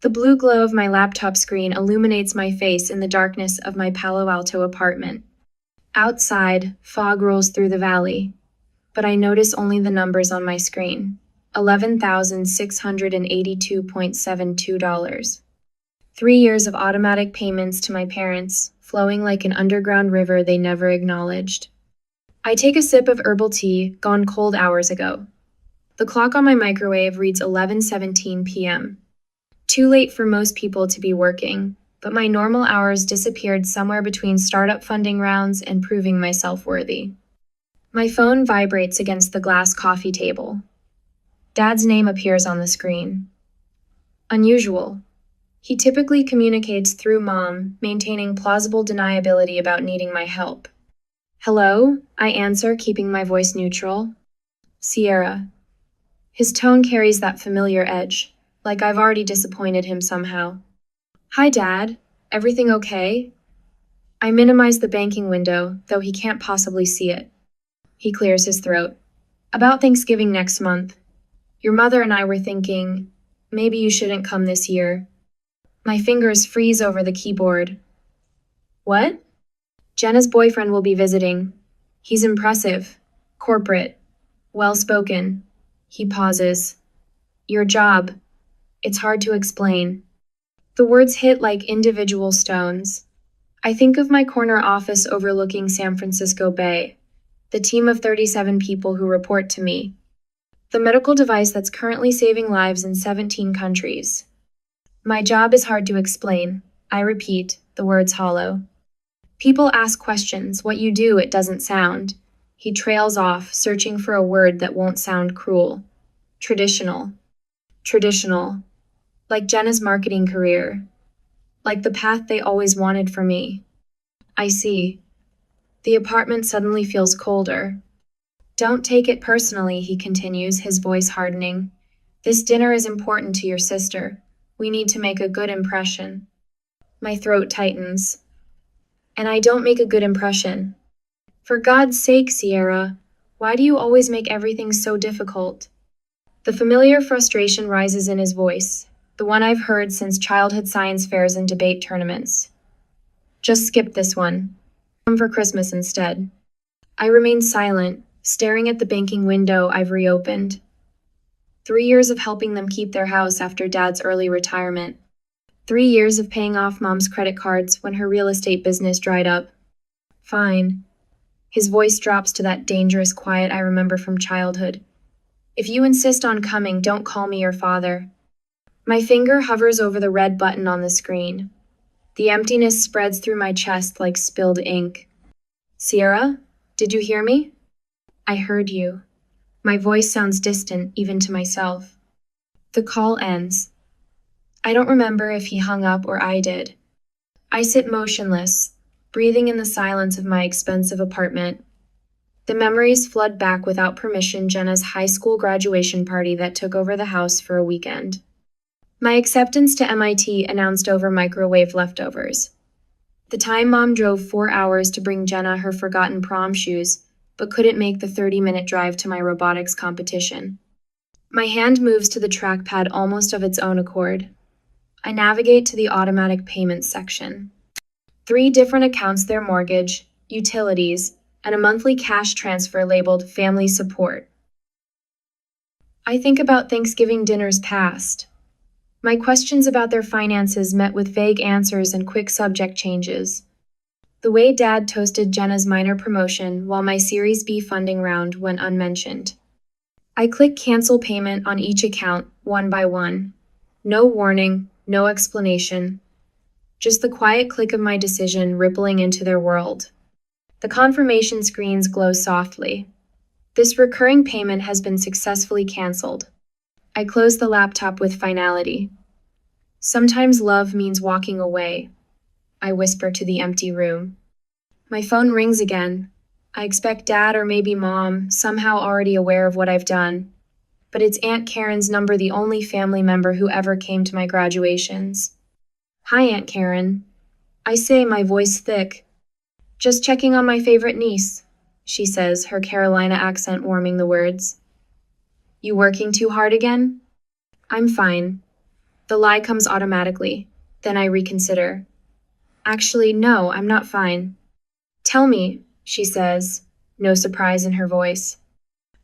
The blue glow of my laptop screen illuminates my face in the darkness of my Palo Alto apartment. Outside, fog rolls through the valley, but I notice only the numbers on my screen. $11,682.72. 3 years of automatic payments to my parents, flowing like an underground river they never acknowledged. I take a sip of herbal tea, gone cold hours ago. The clock on my microwave reads 11:17 p.m. Too late for most people to be working, but my normal hours disappeared somewhere between startup funding rounds and proving myself worthy. My phone vibrates against the glass coffee table. Dad's name appears on the screen. Unusual. He typically communicates through Mom, maintaining plausible deniability about needing my help. Hello, I answer, keeping my voice neutral. Sierra. His tone carries that familiar edge, like I've already disappointed him somehow. Hi, Dad. Everything okay? I minimize the banking window, though he can't possibly see it. He clears his throat. About Thanksgiving next month. Your mother and I were thinking, maybe you shouldn't come this year. My fingers freeze over the keyboard. What? Jenna's boyfriend will be visiting. He's impressive, corporate, well-spoken. He pauses. Your job. It's hard to explain. The words hit like individual stones. I think of my corner office overlooking San Francisco Bay, the team of 37 people who report to me, the medical device that's currently saving lives in 17 countries. My job is hard to explain. I repeat, the words hollow. People ask questions. What you do, it doesn't sound. He trails off, searching for a word that won't sound cruel. Traditional. Traditional. Like Jenna's marketing career. Like the path they always wanted for me. I see. The apartment suddenly feels colder. Don't take it personally, he continues, his voice hardening. This dinner is important to your sister. We need to make a good impression. My throat tightens. And I don't make a good impression. For God's sake, Sierra, why do you always make everything so difficult? The familiar frustration rises in his voice, the one I've heard since childhood science fairs and debate tournaments. Just skip this one. Come for Christmas instead. I remain silent, staring at the banking window I've reopened. 3 years of helping them keep their house after Dad's early retirement. 3 years of paying off Mom's credit cards when her real estate business dried up. Fine. His voice drops to that dangerous quiet I remember from childhood. If you insist on coming, don't call me your father. My finger hovers over the red button on the screen. The emptiness spreads through my chest like spilled ink. Sierra, did you hear me? I heard you. My voice sounds distant, even to myself. The call ends. I don't remember if he hung up or I did. I sit motionless, breathing in the silence of my expensive apartment. The memories flood back without permission. Jenna's high school graduation party that took over the house for a weekend. My acceptance to MIT announced over microwave leftovers. The time Mom drove 4 hours to bring Jenna her forgotten prom shoes, but couldn't make the 30-minute drive to my robotics competition. My hand moves to the trackpad almost of its own accord. I navigate to the automatic payments section. 3 different accounts, their mortgage, utilities, and a monthly cash transfer labeled family support. I think about Thanksgiving dinners past. My questions about their finances met with vague answers and quick subject changes. The way Dad toasted Jenna's minor promotion while my Series B funding round went unmentioned. I click cancel payment on each account, one by one. No warning, no explanation. Just the quiet click of my decision rippling into their world. The confirmation screens glow softly. This recurring payment has been successfully canceled. I close the laptop with finality. Sometimes love means walking away, I whisper to the empty room. My phone rings again. I expect Dad or maybe Mom, somehow already aware of what I've done. But it's Aunt Karen's number, the only family member who ever came to my graduations. Hi, Aunt Karen. I say, my voice thick. Just checking on my favorite niece, she says, her Carolina accent warming the words. You working too hard again? I'm fine. The lie comes automatically. Then I reconsider. Actually, no, I'm not fine. Tell me, she says, no surprise in her voice.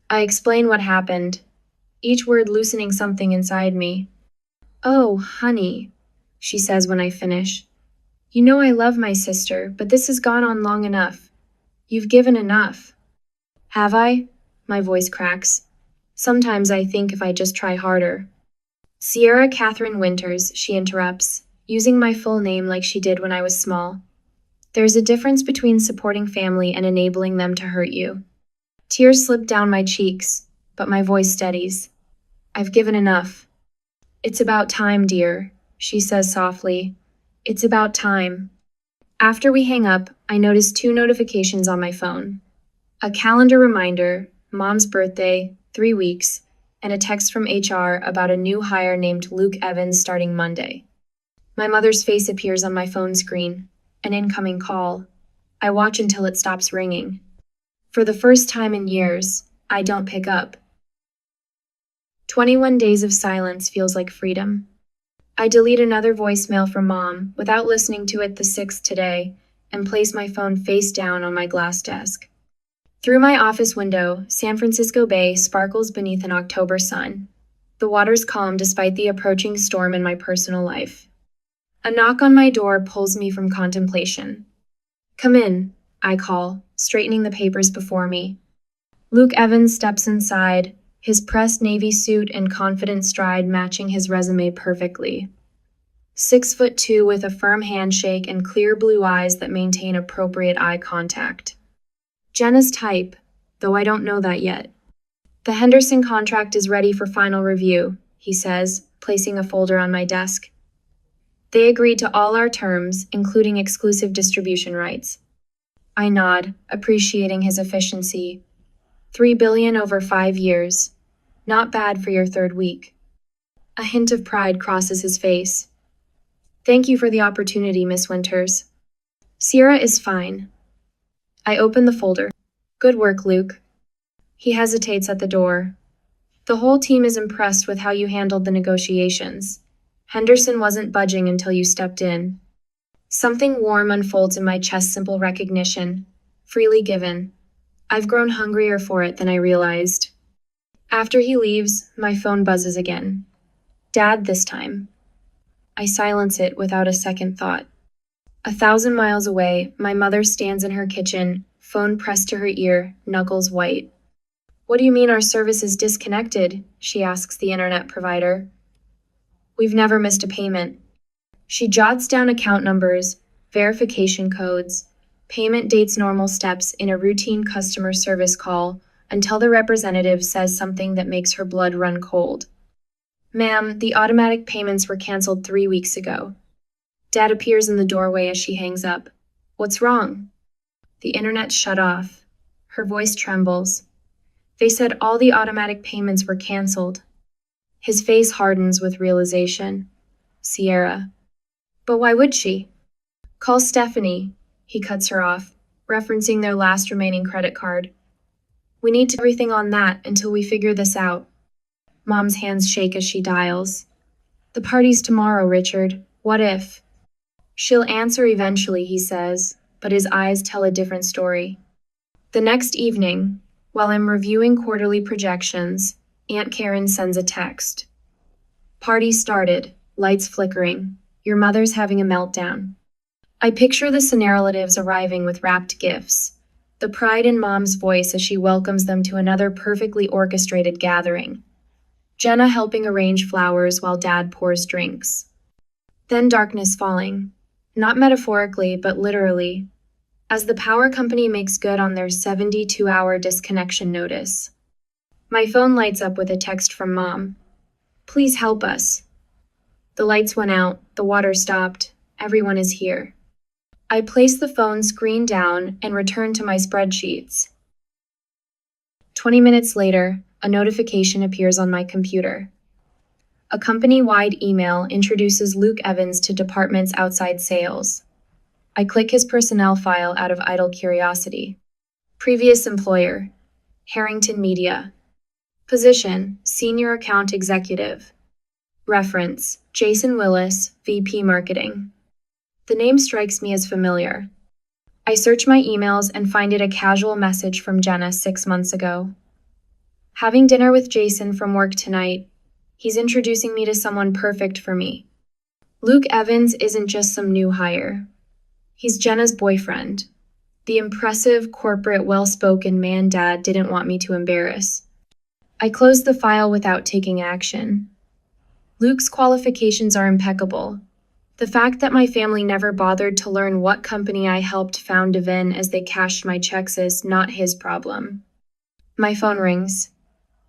I explain what happened, each word loosening something inside me. Oh, honey, she says when I finish. You know I love my sister, but this has gone on long enough. You've given enough. Have I? My voice cracks. Sometimes I think if I just try harder. Sierra Catherine Winters, she interrupts, using my full name like she did when I was small. There's a difference between supporting family and enabling them to hurt you. Tears slip down my cheeks, but my voice steadies. I've given enough. It's about time, dear, she says softly. It's about time. After we hang up, I notice 2 notifications on my phone. A calendar reminder, Mom's birthday, 3 weeks, and a text from HR about a new hire named Luke Evans starting Monday. My mother's face appears on my phone screen, an incoming call. I watch until it stops ringing. For the first time in years, I don't pick up. 21 days of silence feels like freedom. I delete another voicemail from Mom without listening to it the 6th today and place my phone face down on my glass desk. Through my office window, San Francisco Bay sparkles beneath an October sun. The water's calm despite the approaching storm in my personal life. A knock on my door pulls me from contemplation. Come in, I call, straightening the papers before me. Luke Evans steps inside, his pressed navy suit and confident stride matching his resume perfectly. 6'2" with a firm handshake and clear blue eyes that maintain appropriate eye contact. Jenna's type, though I don't know that yet. The Henderson contract is ready for final review, he says, placing a folder on my desk. They agreed to all our terms, including exclusive distribution rights. I nod, appreciating his efficiency. $3 billion over 5 years. Not bad for your 3rd week. A hint of pride crosses his face. Thank you for the opportunity, Miss Winters. Sierra is fine. I open the folder. Good work, Luke. He hesitates at the door. The whole team is impressed with how you handled the negotiations. Henderson wasn't budging until you stepped in. Something warm unfolds in my chest, simple recognition. Freely given. I've grown hungrier for it than I realized. After he leaves, my phone buzzes again. Dad this time. I silence it without a second thought. 1,000 miles away, my mother stands in her kitchen, phone pressed to her ear, knuckles white. What do you mean our service is disconnected? She asks the internet provider. We've never missed a payment. She jots down account numbers, verification codes, payment dates, normal steps in a routine customer service call until the representative says something that makes her blood run cold. Ma'am, the automatic payments were canceled 3 weeks ago. Dad appears in the doorway as she hangs up. What's wrong? The internet shut off. Her voice trembles. They said all the automatic payments were canceled. His face hardens with realization. Sierra. But why would she? Call Stephanie. He cuts her off, referencing their last remaining credit card. We need to do everything on that until we figure this out. Mom's hands shake as she dials. The party's tomorrow, Richard. What if? She'll answer eventually, he says, but his eyes tell a different story. The next evening, while I'm reviewing quarterly projections, Aunt Karen sends a text. Party started, lights flickering. Your mother's having a meltdown. I picture the Scenarelatives arriving with wrapped gifts, the pride in Mom's voice as she welcomes them to another perfectly orchestrated gathering. Jenna helping arrange flowers while Dad pours drinks. Then darkness falling. Not metaphorically, but literally, as the power company makes good on their 72-hour disconnection notice. My phone lights up with a text from Mom. Please help us. The lights went out, the water stopped, everyone is here. I place the phone screen down and return to my spreadsheets. 20 minutes later, a notification appears on my computer. A company-wide email introduces Luke Evans to departments outside sales. I click his personnel file out of idle curiosity. Previous employer, Harrington Media. Position, Senior Account Executive. Reference: Jason Willis, VP Marketing. The name strikes me as familiar. I search my emails and find it a casual message from Jenna 6 months ago. Having dinner with Jason from work tonight. He's introducing me to someone perfect for me. Luke Evans isn't just some new hire. He's Jenna's boyfriend. The impressive, corporate, well-spoken man Dad didn't want me to embarrass. I closed the file without taking action. Luke's qualifications are impeccable. The fact that my family never bothered to learn what company I helped found Devin as they cashed my checks is not his problem. My phone rings.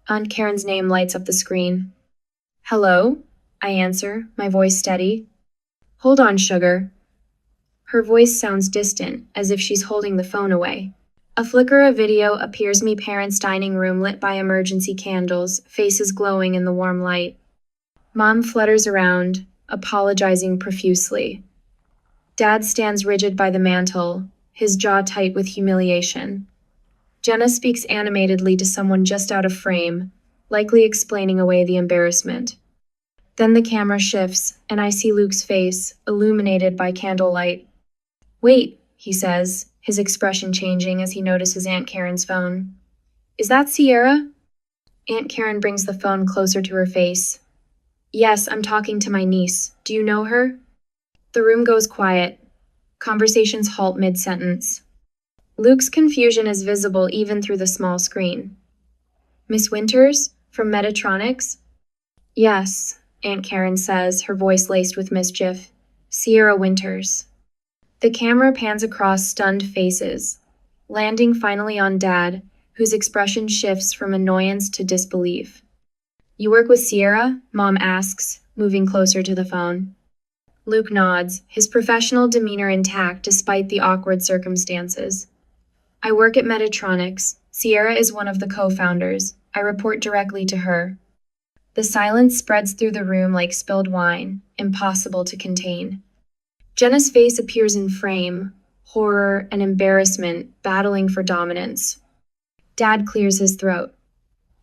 Aunt Karen's name lights up the screen. Hello? I answer, my voice steady. Hold on, sugar. Her voice sounds distant, as if she's holding the phone away. A flicker of video appears me parents' dining room lit by emergency candles, faces glowing in the warm light. Mom flutters around, apologizing profusely. Dad stands rigid by the mantel, his jaw tight with humiliation. Jenna speaks animatedly to someone just out of frame, likely explaining away the embarrassment. Then the camera shifts, and I see Luke's face, illuminated by candlelight. Wait, he says, his expression changing as he notices Aunt Karen's phone. Is that Sierra? Aunt Karen brings the phone closer to her face. Yes, I'm talking to my niece. Do you know her? The room goes quiet. Conversations halt mid-sentence. Luke's confusion is visible even through the small screen. Miss Winters? From Metatronics? Yes, Aunt Karen says, her voice laced with mischief. Sierra Winters. The camera pans across stunned faces, landing finally on Dad, whose expression shifts from annoyance to disbelief. You work with Sierra? Mom asks, moving closer to the phone. Luke nods, his professional demeanor intact despite the awkward circumstances. I work at Metatronics. Sierra is one of the co-founders. I report directly to her. The silence spreads through the room like spilled wine, impossible to contain. Jenna's face appears in frame, horror and embarrassment battling for dominance. Dad clears his throat.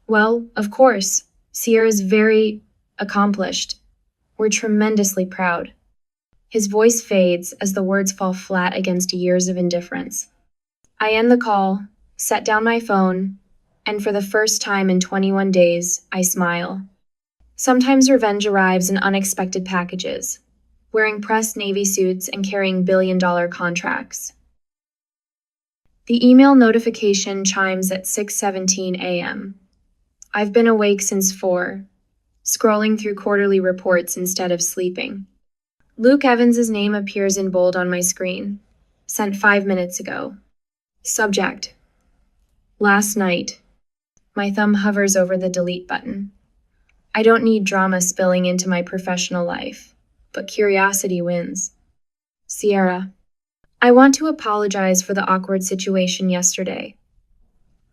Well, of course. Sierra's very accomplished. We're tremendously proud. His voice fades as the words fall flat against years of indifference. I end the call, set down my phone, and for the first time in 21 days, I smile. Sometimes revenge arrives in unexpected packages, wearing pressed navy suits and carrying billion-dollar contracts. The email notification chimes at 6:17 a.m. I've been awake since 4, scrolling through quarterly reports instead of sleeping. Luke Evans's name appears in bold on my screen, sent 5 minutes ago. Subject: Last night. My thumb hovers over the delete button. I don't need drama spilling into my professional life, but curiosity wins. Sierra. I want to apologize for the awkward situation yesterday.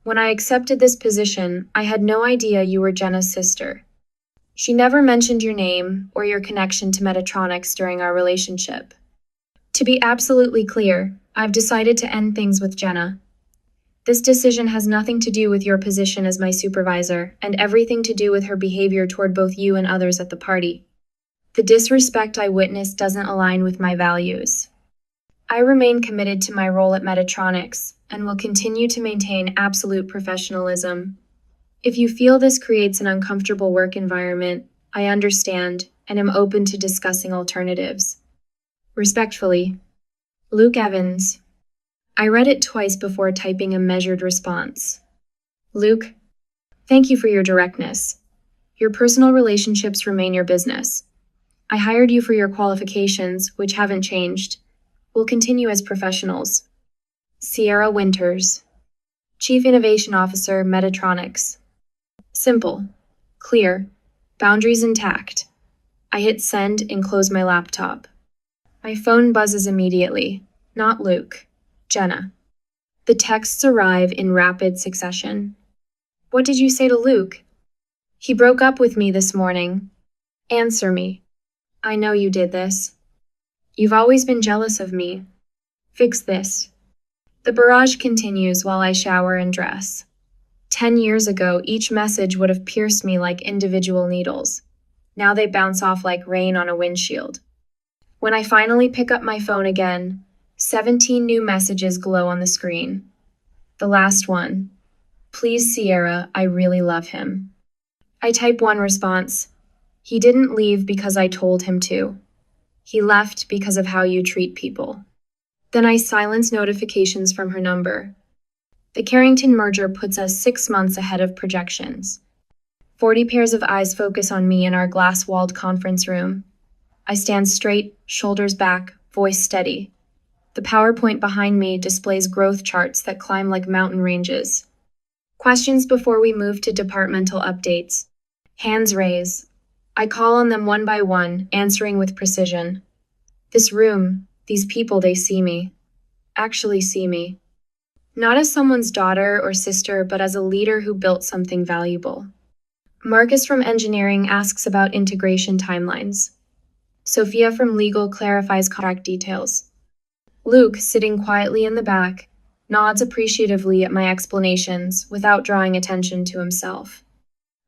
When I accepted this position, I had no idea you were Jenna's sister. She never mentioned your name or your connection to Metatronics during our relationship. To be absolutely clear, I've decided to end things with Jenna. This decision has nothing to do with your position as my supervisor and everything to do with her behavior toward both you and others at the party. The disrespect I witnessed doesn't align with my values. I remain committed to my role at Metatronics and will continue to maintain absolute professionalism. If you feel this creates an uncomfortable work environment, I understand and am open to discussing alternatives. Respectfully, Luke Evans. I read it twice before typing a measured response. Luke, thank you for your directness. Your personal relationships remain your business. I hired you for your qualifications, which haven't changed. We'll continue as professionals. Sierra Winters, Chief Innovation Officer, Metatronics. Simple, clear, boundaries intact. I hit send and close my laptop. My phone buzzes immediately. Not Luke. Jenna. The texts arrive in rapid succession. What did you say to Luke? He broke up with me this morning. Answer me. I know you did this. You've always been jealous of me. Fix this. The barrage continues while I shower and dress. 10 years ago, each message would have pierced me like individual needles. Now they bounce off like rain on a windshield. When I finally pick up my phone again, 17 new messages glow on the screen. The last one: "Please, Sierra, I really love him." I type one response: "He didn't leave because I told him to. He left because of how you treat people." Then I silence notifications from her number. The Carrington merger puts us 6 months ahead of projections. 40 pairs of eyes focus on me in our glass-walled conference room. I stand straight, shoulders back, voice steady. The PowerPoint behind me displays growth charts that climb like mountain ranges. Questions before we move to departmental updates. Hands raise. I call on them one by one, answering with precision. This room, these people, they see me. Actually see me. Not as someone's daughter or sister, but as a leader who built something valuable. Marcus from engineering asks about integration timelines. Sophia from legal clarifies contract details. Luke, sitting quietly in the back, nods appreciatively at my explanations without drawing attention to himself.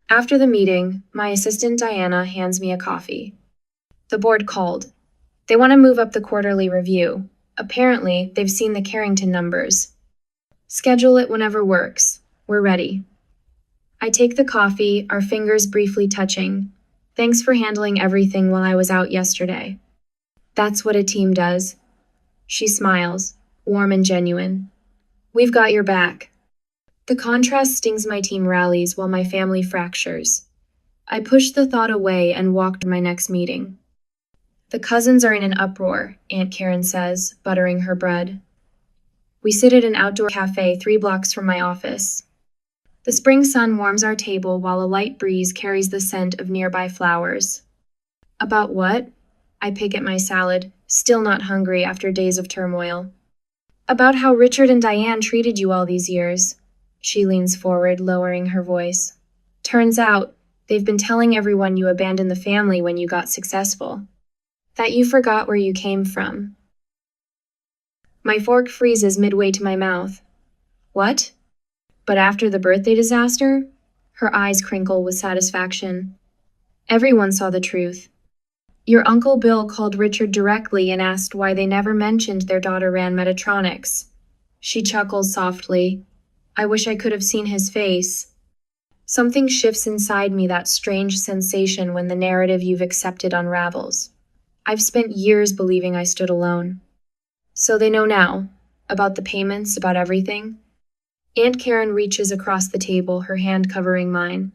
After the meeting, my assistant Diana hands me a coffee. The board called. They want to move up the quarterly review. Apparently, they've seen the Carrington numbers. Schedule it whenever works. We're ready. I take the coffee, our fingers briefly touching. Thanks for handling everything while I was out yesterday. That's what a team does. She smiles, warm and genuine. We've got your back. The contrast stings. My team rallies while my family fractures. I push the thought away and walk to my next meeting. The cousins are in an uproar, Aunt Karen says, buttering her bread. We sit at an outdoor cafe 3 blocks from my office. The spring sun warms our table while a light breeze carries the scent of nearby flowers. About what? I pick at my salad, still not hungry after days of turmoil. About how Richard and Diane treated you all these years. She leans forward, lowering her voice. Turns out, they've been telling everyone you abandoned the family when you got successful. That you forgot where you came from. My fork freezes midway to my mouth. What? But after the birthday disaster? Her eyes crinkle with satisfaction. Everyone saw the truth. Your Uncle Bill called Richard directly and asked why they never mentioned their daughter ran Metatronics. She chuckles softly. I wish I could have seen his face. Something shifts inside me, that strange sensation when the narrative you've accepted unravels. I've spent years believing I stood alone. So they know now, about the payments, about everything. Aunt Karen reaches across the table, her hand covering mine.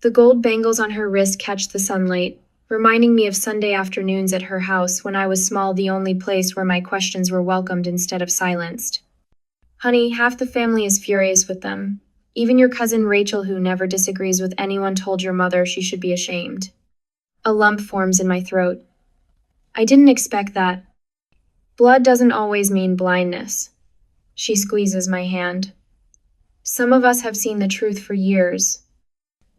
The gold bangles on her wrist catch the sunlight, reminding me of Sunday afternoons at her house when I was small, the only place where my questions were welcomed instead of silenced. Honey, half the family is furious with them. Even your cousin Rachel, who never disagrees with anyone, told your mother she should be ashamed. A lump forms in my throat. I didn't expect that. Blood doesn't always mean blindness. She squeezes my hand. Some of us have seen the truth for years.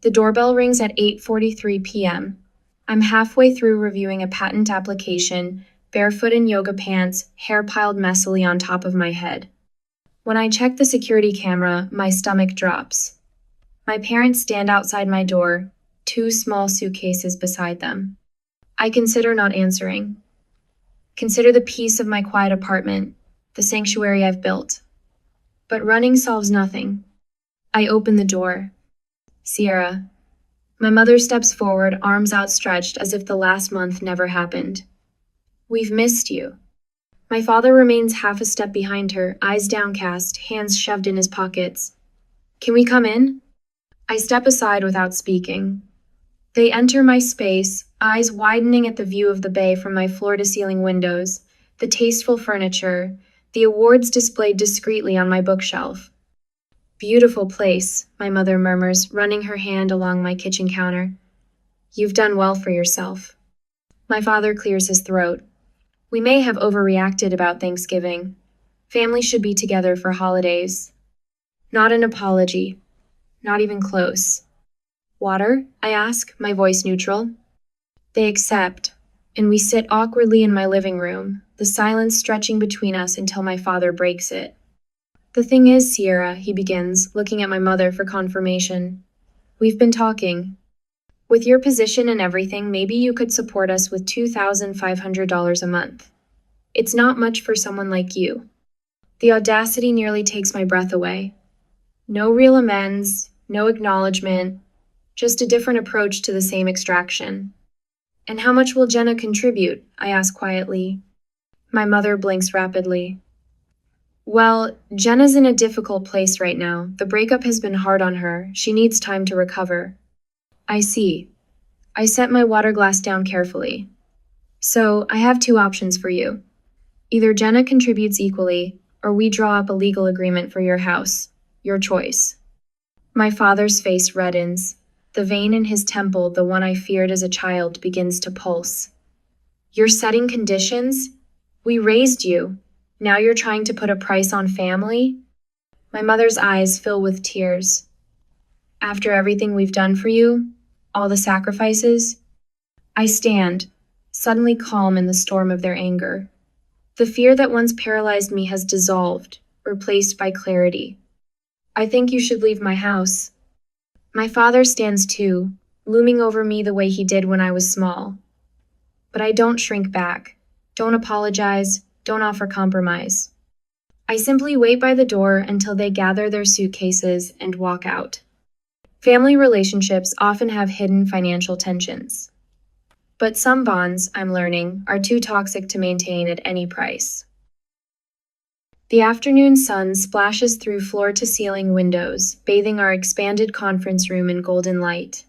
The doorbell rings at 8:43 p.m. I'm halfway through reviewing a patent application, barefoot in yoga pants, hair piled messily on top of my head. When I check the security camera, my stomach drops. My parents stand outside my door, 2 small suitcases beside them. I consider not answering. Consider the peace of my quiet apartment, the sanctuary I've built. But running solves nothing. I open the door. Sierra. My mother steps forward, arms outstretched as if the last month never happened. We've missed you. My father remains half a step behind her, eyes downcast, hands shoved in his pockets. Can we come in? I step aside without speaking. They enter my space, eyes widening at the view of the bay from my floor-to-ceiling windows, the tasteful furniture, the awards displayed discreetly on my bookshelf. Beautiful place, my mother murmurs, running her hand along my kitchen counter. You've done well for yourself. My father clears his throat. We may have overreacted about Thanksgiving. Family should be together for holidays. Not an apology. Not even close. Water? I ask, my voice neutral. They accept, and we sit awkwardly in my living room, the silence stretching between us until my father breaks it. The thing is, Sierra, he begins, looking at my mother for confirmation. We've been talking. With your position and everything, maybe you could support us with $2,500 a month. It's not much for someone like you. The audacity nearly takes my breath away. No real amends, no acknowledgement, just a different approach to the same extraction. And how much will Jenna contribute? I ask quietly. My mother blinks rapidly. Well, Jenna's in a difficult place right now. The breakup has been hard on her. She needs time to recover. I see. I set my water glass down carefully. So, I have two options for you. Either Jenna contributes equally, or we draw up a legal agreement for your house. Your choice. My father's face reddens. The vein in his temple, the one I feared as a child, begins to pulse. You're setting conditions? We raised you. Now you're trying to put a price on family? My mother's eyes fill with tears. After everything we've done for you, all the sacrifices, I stand, suddenly calm in the storm of their anger. The fear that once paralyzed me has dissolved, replaced by clarity. I think you should leave my house. My father stands too, looming over me the way he did when I was small. But I don't shrink back, don't apologize, don't offer compromise. I simply wait by the door until they gather their suitcases and walk out. Family relationships often have hidden financial tensions. But some bonds, I'm learning, are too toxic to maintain at any price. The afternoon sun splashes through floor-to-ceiling windows, bathing our expanded conference room in golden light.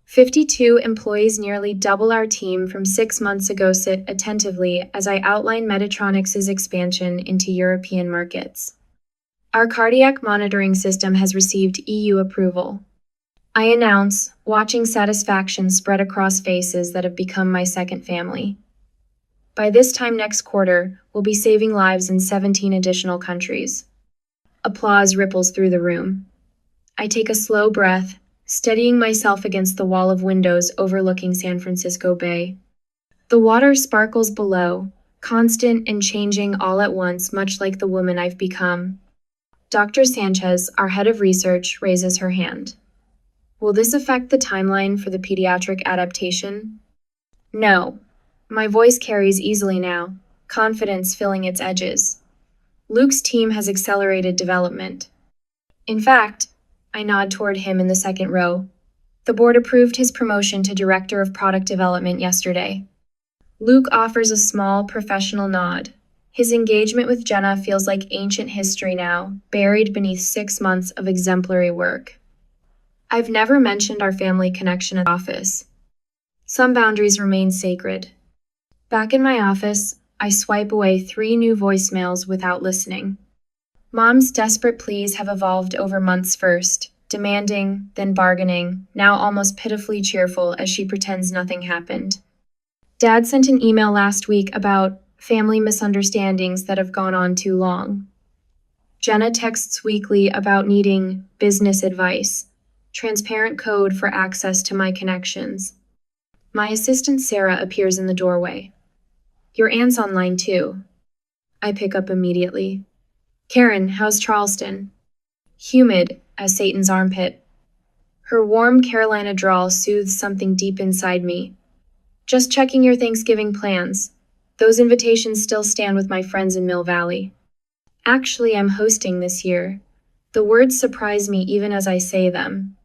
52 employees, nearly double our team from 6 months ago, sit attentively as I outline Medtronic's expansion into European markets. Our cardiac monitoring system has received EU approval. I announce, watching satisfaction spread across faces that have become my second family. By this time next quarter, we'll be saving lives in 17 additional countries. Applause ripples through the room. I take a slow breath, steadying myself against the wall of windows overlooking San Francisco Bay. The water sparkles below, constant and changing all at once, much like the woman I've become. Dr. Sanchez, our head of research, raises her hand. Will this affect the timeline for the pediatric adaptation? No. My voice carries easily now, confidence filling its edges. Luke's team has accelerated development. In fact, I nod toward him in the second row. The board approved his promotion to Director of Product Development yesterday. Luke offers a small, professional nod. His engagement with Jenna feels like ancient history now, buried beneath 6 months of exemplary work. I've never mentioned our family connection at the office. Some boundaries remain sacred. Back in my office, I swipe away 3 new voicemails without listening. Mom's desperate pleas have evolved over months, first demanding, then bargaining, now almost pitifully cheerful as she pretends nothing happened. Dad sent an email last week about family misunderstandings that have gone on too long. Jenna texts weekly about needing business advice, transparent code for access to my connections. My assistant Sarah appears in the doorway. Your aunt's online too. I pick up immediately. Karen, how's Charleston? Humid as Satan's armpit. Her warm Carolina drawl soothes something deep inside me. Just checking your Thanksgiving plans. Those invitations still stand with my friends in Mill Valley. Actually, I'm hosting this year. The words surprise me even as I say them.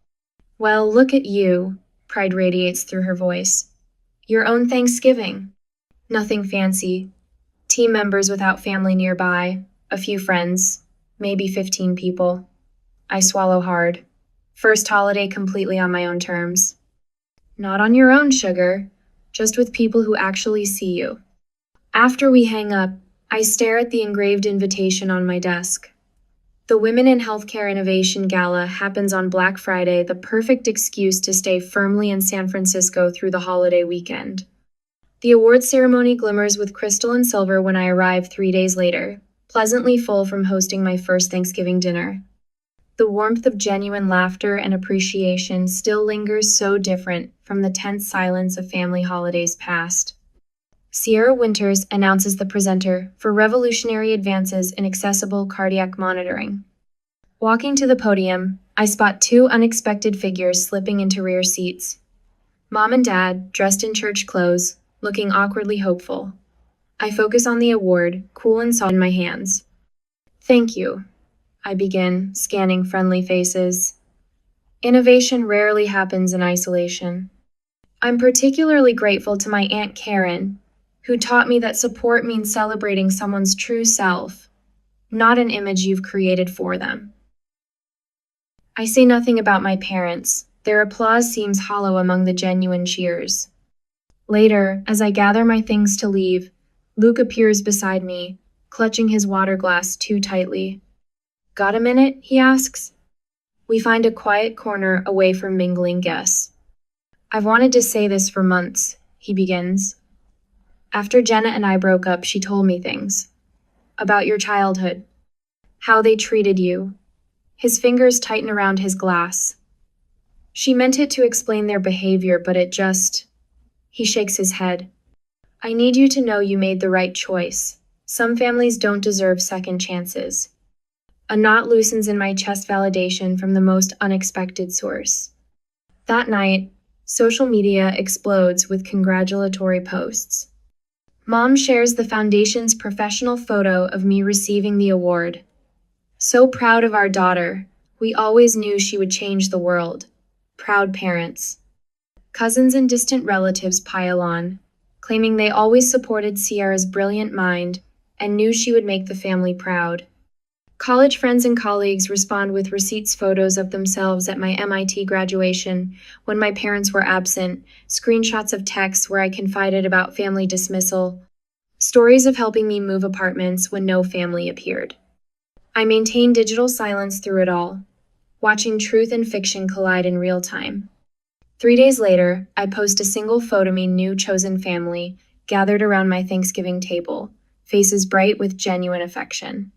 Well, look at you, pride radiates through her voice. Your own Thanksgiving. Nothing fancy. Team members without family nearby, a few friends, maybe 15 people. I swallow hard. First holiday completely on my own terms. Not on your own, sugar, just with people who actually see you. After we hang up, I stare at the engraved invitation on my desk. The Women in Healthcare Innovation Gala happens on Black Friday, the perfect excuse to stay firmly in San Francisco through the holiday weekend. The awards ceremony glimmers with crystal and silver when I arrive 3 days later, pleasantly full from hosting my first Thanksgiving dinner. The warmth of genuine laughter and appreciation still lingers, so different from the tense silence of family holidays past. Sierra Winters announces the presenter for revolutionary advances in accessible cardiac monitoring. Walking to the podium, I spot 2 unexpected figures slipping into rear seats. Mom and Dad, dressed in church clothes, looking awkwardly hopeful. I focus on the award, cool and soft in my hands. Thank you, I begin, scanning friendly faces. Innovation rarely happens in isolation. I'm particularly grateful to my Aunt Karen, who taught me that support means celebrating someone's true self, not an image you've created for them. I say nothing about my parents. Their applause seems hollow among the genuine cheers. Later, as I gather my things to leave, Luke appears beside me, clutching his water glass too tightly. Got a minute? He asks. We find a quiet corner away from mingling guests. I've wanted to say this for months, he begins. After Jenna and I broke up, she told me things. About your childhood. How they treated you. His fingers tighten around his glass. She meant it to explain their behavior, but it just... He shakes his head. I need you to know you made the right choice. Some families don't deserve second chances. A knot loosens in my chest, validation from the most unexpected source. That night, social media explodes with congratulatory posts. Mom shares the foundation's professional photo of me receiving the award. So proud of our daughter. We always knew she would change the world. Proud parents. Cousins and distant relatives pile on, claiming they always supported Sierra's brilliant mind and knew she would make the family proud. College friends and colleagues respond with receipts, photos of themselves at my MIT graduation when my parents were absent, screenshots of texts where I confided about family dismissal, stories of helping me move apartments when no family appeared. I maintain digital silence through it all, watching truth and fiction collide in real time. 3 days later, I post a single photo of me new chosen family gathered around my Thanksgiving table, faces bright with genuine affection.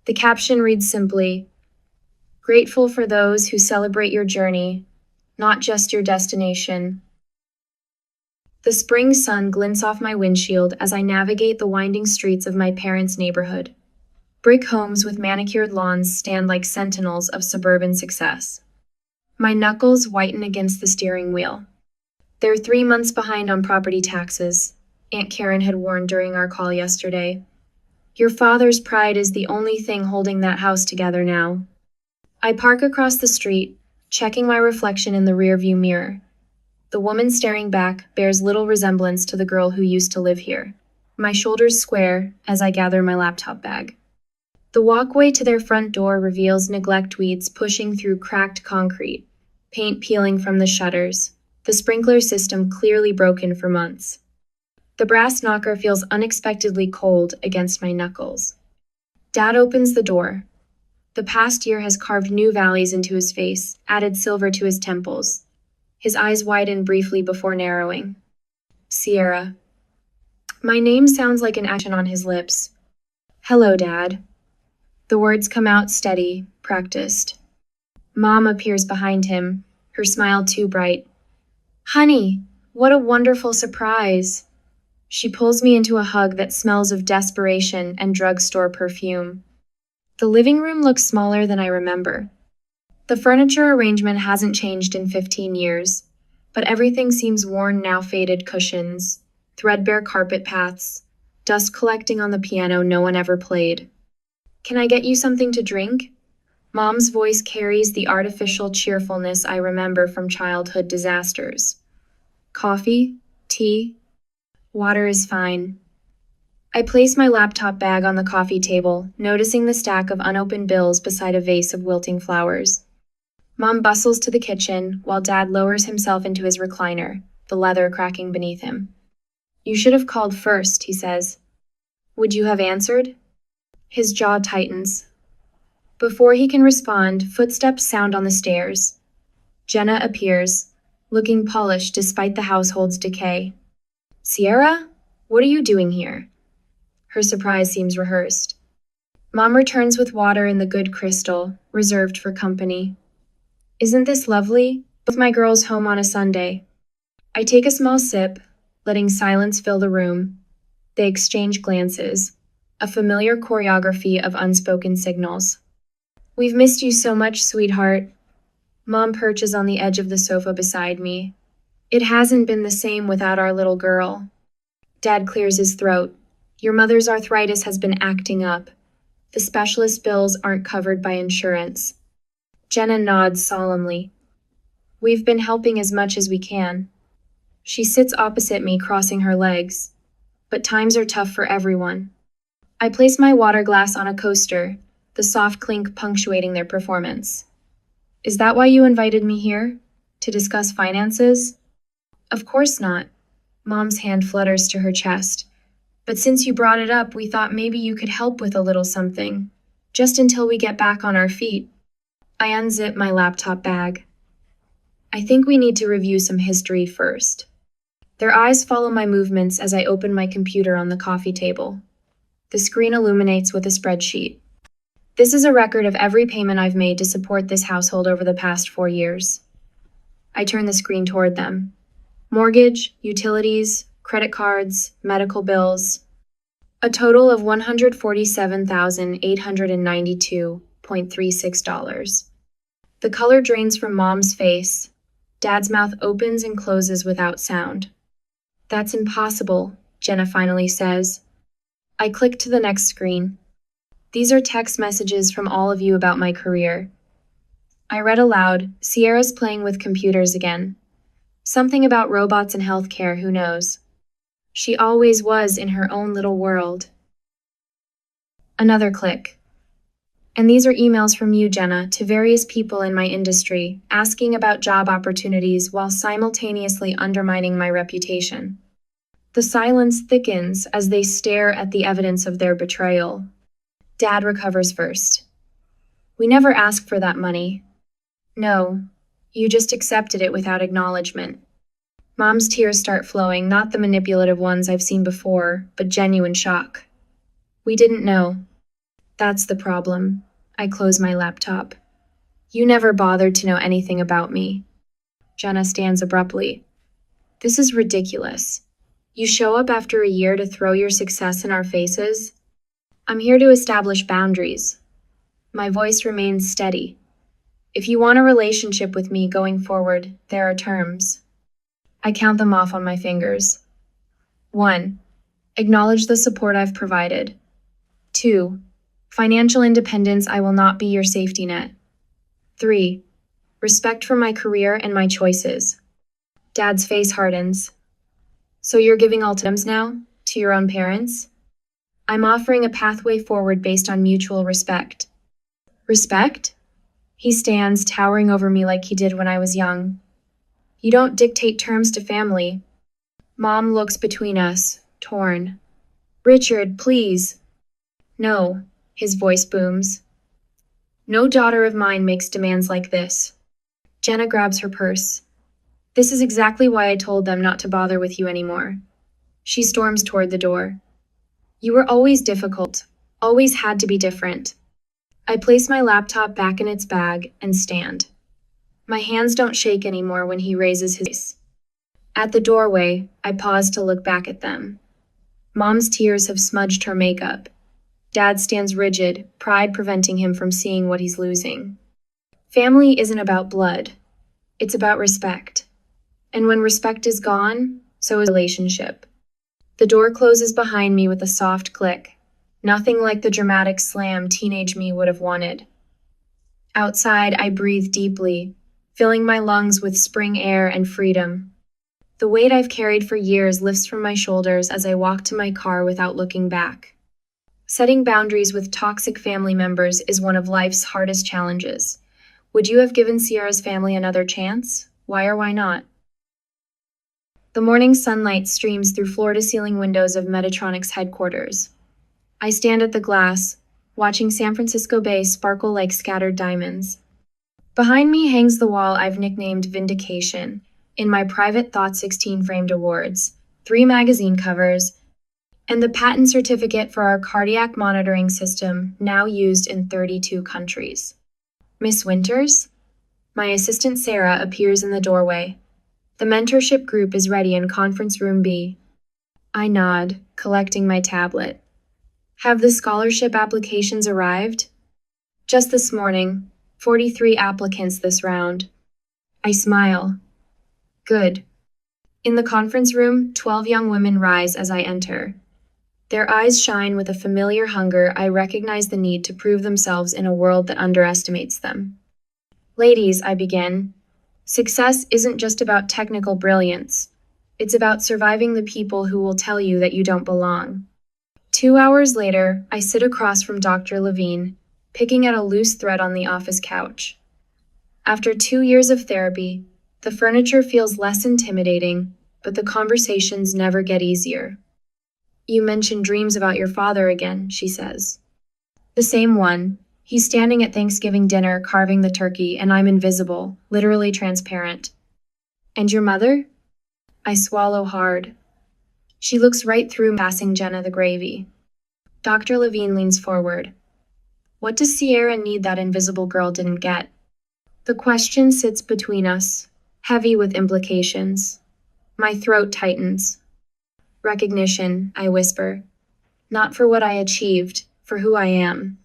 The caption reads simply, "Grateful for those who celebrate your journey, not just your destination." The spring sun glints off my windshield as I navigate the winding streets of my parents' neighborhood. Brick homes with manicured lawns stand like sentinels of suburban success. My knuckles whiten against the steering wheel. They're 3 months behind on property taxes, Aunt Karen had warned during our call yesterday. Your father's pride is the only thing holding that house together now. I park across the street, checking my reflection in the rearview mirror. The woman staring back bears little resemblance to the girl who used to live here. My shoulders square as I gather my laptop bag. The walkway to their front door reveals neglect weeds pushing through cracked concrete, paint peeling from the shutters, the sprinkler system clearly broken for months. The brass knocker feels unexpectedly cold against my knuckles. Dad opens the door. The past year has carved new valleys into his face, added silver to his temples. His eyes widen briefly before narrowing. Sierra. My name sounds like an action on his lips. Hello, Dad. The words come out steady, practiced. Mom appears behind him, her smile too bright. Honey, what a wonderful surprise. She pulls me into a hug that smells of desperation and drugstore perfume. The living room looks smaller than I remember. The furniture arrangement hasn't changed in 15 years, but everything seems worn now, faded cushions, threadbare carpet paths, dust collecting on the piano no one ever played. Can I get you something to drink? Mom's voice carries the artificial cheerfulness I remember from childhood disasters. Coffee? Tea? Water is fine. I place my laptop bag on the coffee table, noticing the stack of unopened bills beside a vase of wilting flowers. Mom bustles to the kitchen, while Dad lowers himself into his recliner, the leather cracking beneath him. You should have called first, he says. Would you have answered? His jaw tightens. Before he can respond, footsteps sound on the stairs. Jenna appears, looking polished despite the household's decay. Sierra? What are you doing here? Her surprise seems rehearsed. Mom returns with water in the good crystal, reserved for company. Isn't this lovely? Both my girls home on a Sunday. I take a small sip, letting silence fill the room. They exchange glances, a familiar choreography of unspoken signals. We've missed you so much, sweetheart. Mom perches on the edge of the sofa beside me. It hasn't been the same without our little girl. Dad clears his throat. Your mother's arthritis has been acting up. The specialist bills aren't covered by insurance. Jenna nods solemnly. We've been helping as much as we can. She sits opposite me, crossing her legs. But times are tough for everyone. I place my water glass on a coaster, the soft clink punctuating their performance. Is that why you invited me here? To discuss finances? Of course not. Mom's hand flutters to her chest. But since you brought it up, we thought maybe you could help with a little something. Just until we get back on our feet. I unzip my laptop bag. I think we need to review some history first. Their eyes follow my movements as I open my computer on the coffee table. The screen illuminates with a spreadsheet. This is a record of every payment I've made to support this household over the past 4 years. I turn the screen toward them. Mortgage, utilities, credit cards, medical bills. A total of $147,892.36. The color drains from Mom's face. Dad's mouth opens and closes without sound. That's impossible, Jenna finally says. I click to the next screen. These are text messages from all of you about my career. I read aloud, Sierra's playing with computers again. Something about robots and healthcare, who knows? She always was in her own little world. Another click. And these are emails from you, Jenna, to various people in my industry, asking about job opportunities while simultaneously undermining my reputation. The silence thickens as they stare at the evidence of their betrayal. Dad recovers first. We never asked for that money. No, you just accepted it without acknowledgement. Mom's tears start flowing, not the manipulative ones I've seen before, but genuine shock. We didn't know. That's the problem. I close my laptop. You never bothered to know anything about me. Jenna stands abruptly. This is ridiculous. You show up after a year to throw your success in our faces? I'm here to establish boundaries. My voice remains steady. If you want a relationship with me going forward, there are terms. I count them off on my fingers. 1. Acknowledge the support I've provided. 2. Financial independence. I will not be your safety net. 3. Respect for my career and my choices. Dad's face hardens. So you're giving ultimatums now? To your own parents? I'm offering a pathway forward based on mutual respect. Respect? He stands, towering over me like he did when I was young. You don't dictate terms to family. Mom looks between us, torn. Richard, please. No, his voice booms. No daughter of mine makes demands like this. Jenna grabs her purse. This is exactly why I told them not to bother with you anymore. She storms toward the door. You were always difficult, always had to be different. I place my laptop back in its bag and stand. My hands don't shake anymore when he raises his face. At the doorway, I pause to look back at them. Mom's tears have smudged her makeup. Dad stands rigid, pride preventing him from seeing what he's losing. Family isn't about blood. It's about respect. And when respect is gone, so is a relationship. The door closes behind me with a soft click. Nothing like the dramatic slam teenage me would have wanted. Outside, I breathe deeply, filling my lungs with spring air and freedom. The weight I've carried for years lifts from my shoulders as I walk to my car without looking back. Setting boundaries with toxic family members is one of life's hardest challenges. Would you have given Sierra's family another chance? Why or why not? The morning sunlight streams through floor-to-ceiling windows of Metatronic's headquarters. I stand at the glass, watching San Francisco Bay sparkle like scattered diamonds. Behind me hangs the wall I've nicknamed Vindication, in my private Thought 16 framed awards, 3 magazine covers, and the patent certificate for our cardiac monitoring system, now used in 32 countries. Miss Winters? My assistant Sarah appears in the doorway. The mentorship group is ready in conference room B. I nod, collecting my tablet. Have the scholarship applications arrived? Just this morning, 43 applicants this round. I smile. Good. In the conference room, 12 young women rise as I enter. Their eyes shine with a familiar hunger. I recognize the need to prove themselves in a world that underestimates them. Ladies, I begin, success isn't just about technical brilliance. It's about surviving the people who will tell you that you don't belong. 2 hours later, I sit across from Dr. Levine, picking at a loose thread on the office couch. After 2 years of therapy, the furniture feels less intimidating, but the conversations never get easier. You mentioned dreams about your father again, she says. The same one. He's standing at Thanksgiving dinner carving the turkey, and I'm invisible, literally transparent. And your mother? I swallow hard. She looks right through passing Jenna the gravy. Dr. Levine leans forward. What does Sierra need that invisible girl didn't get? The question sits between us, heavy with implications. My throat tightens. Recognition, I whisper. Not for what I achieved, for who I am.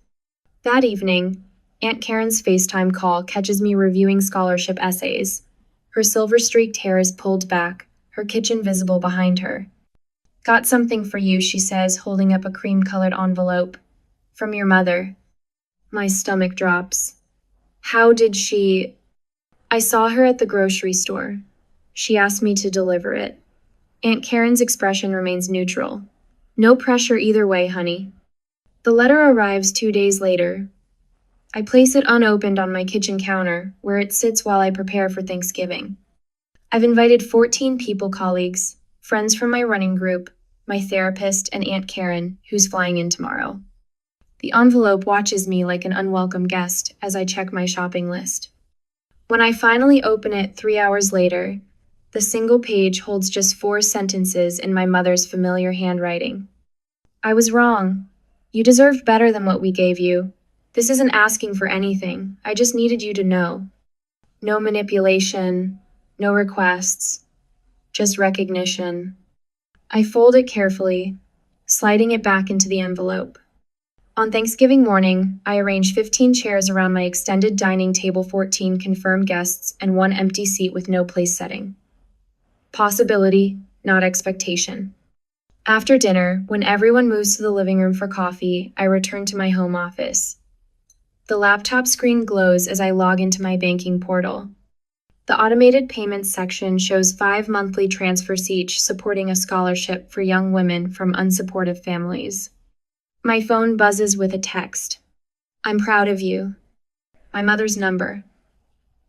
That evening, Aunt Karen's FaceTime call catches me reviewing scholarship essays. Her silver-streaked hair is pulled back, her kitchen visible behind her. Got something for you, she says, holding up a cream-colored envelope. From your mother. My stomach drops. How did she... I saw her at the grocery store. She asked me to deliver it. Aunt Karen's expression remains neutral. No pressure either way, honey. The letter arrives 2 days later. I place it unopened on my kitchen counter, where it sits while I prepare for Thanksgiving. I've invited 14 people colleagues, friends from my running group, my therapist, and Aunt Karen, who's flying in tomorrow. The envelope watches me like an unwelcome guest as I check my shopping list. When I finally open it 3 hours later, the single page holds just 4 sentences in my mother's familiar handwriting. I was wrong. You deserved better than what we gave you. This isn't asking for anything. I just needed you to know. No manipulation, no requests, just recognition. I fold it carefully, sliding it back into the envelope. On Thanksgiving morning, I arrange 15 chairs around my extended dining table, 14 confirmed guests, and 1 empty seat with no place setting. Possibility, not expectation. After dinner, when everyone moves to the living room for coffee, I return to my home office. The laptop screen glows as I log into my banking portal. The automated payments section shows 5 monthly transfers each, supporting a scholarship for young women from unsupportive families. My phone buzzes with a text. I'm proud of you. My mother's number.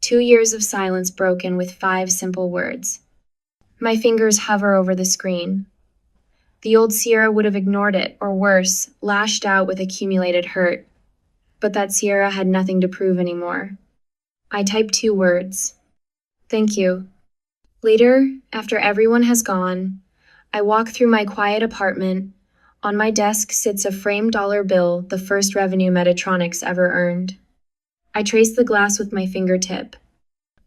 2 years of silence broken with 5 simple words. My fingers hover over the screen. The old Sierra would have ignored it, or worse, lashed out with accumulated hurt. But that Sierra had nothing to prove anymore. I type 2 words. Thank you. Later, after everyone has gone, I walk through my quiet apartment. On my desk sits a framed dollar bill, the first revenue Metatronics ever earned. I trace the glass with my fingertip.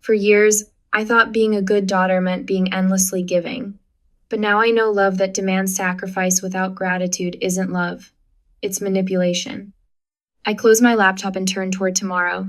For years, I thought being a good daughter meant being endlessly giving. But now I know love that demands sacrifice without gratitude isn't love. It's manipulation. I close my laptop and turn toward tomorrow.